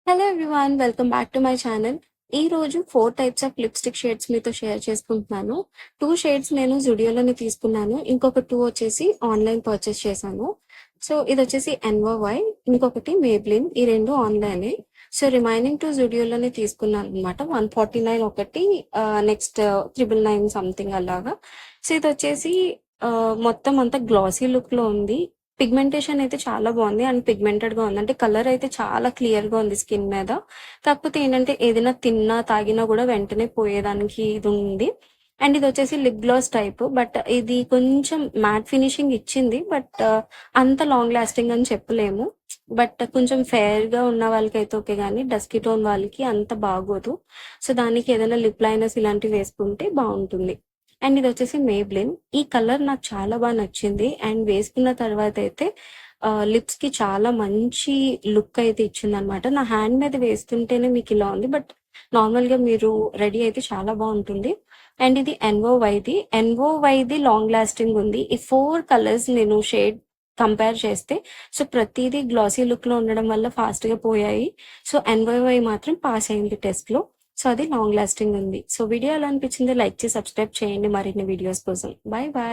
Hello everyone, welcome back to my channel. ఈ రోజు 4 types of lipstick shades మీతో share చేసుకుంటున్నాను. 2 షేడ్స్ నేను జుడియోలోనే తీసుకున్నాను. ఇంకొక 2 వచ్చేసి ఆన్‌లైన్ పర్చేస్ చేశాను. సో, ఇదొచ్చేసి ఎన్‌ఓవై, ఇంకొకటి మేబ్లిన్. ఈ 2 ఆన్‌లైనే. So, remaining 2 జుడియోలోనే తీసుకున్నాననమాట. 149 ఒకటి, నెక్స్ట్ 999 సంథింగ్ అలాగా. సో, ఇదొచ్చేసి మొత్తం అంతా గ్లాసీ లుక్‌లో ఉంది. పిగ్మెంటేషన్ అయితే చాలా బాగుంది అండ్ పిగ్మెంటెడ్‌గా ఉంది. అంటే కలర్ అయితే చాలా క్లియర్‌గా ఉంది స్కిన్ మీద. కాకపోతే ఏంటంటే ఏదైనా తిన్నా, తాగినా గూడా వెంటనే పోయేదానికి ఇది ఉంది. అండ్ ఇదొచ్చేసి లిప్ గ్లాస్ టైప్. బట్ ఇది కొంచెం మ్యాట్ ఫినిషింగ్ ఇచ్చింది. బట్ అంత లాంగ్ లాస్టింగ్ అని చెప్పలేము. బట్ కొంచెం ఫెయిర్‌గా ఉన్న వాళ్ళకైతే ఓకే గానీ, డస్కీ టోన్ వాళ్ళకి అంత బాగోదు. సో, దానికి ఏదైనా లిప్ లైనర్స్ ఇలాంటివి వేసుకుంటే బావుంటుంది. అండ్ ఇదొచ్చేసి మేబ్లిన్. ఈ కలర్ నాకు చాలా నచ్చింది. అండ్ వేసుకున్న తర్వాతయితే లిప్స్‌కి చాలా మంచి లుక్ అయితే ఇచ్చిందనమాట. నా హ్యాండ్ మీద వేస్తుంటేనే మీకిలా ఉంది. బట్ నార్మల్‌గా మీరు రెడీ అయితే చాలా బావుంటుంది. అండ్ ఇది ఎన్‌ఓవైది. ఎన్‌ఓవైది లాంగ్ లాస్టింగ్ ఉంది. ఈ 4 కలర్స్ నేను షేడ్ కంపేర్ చేస్తే ప్రతీదీ గ్లాసీ లుక్‌లో ఉండడం వల్ల ఫాస్ట్‌గా పోయాయి. ఎన్‌ఓవై మాత్రం పాస్ అయింది టెస్ట్‌లో. అది లాంగ్ లాస్టింగ్ ఉంది. వీడియో ఎలా అనిపించిందో లైక్ చేసి సబ్స్క్రైబ్ చేయండి మరిన్ని వీడియోస్ కోసం. Bye bye.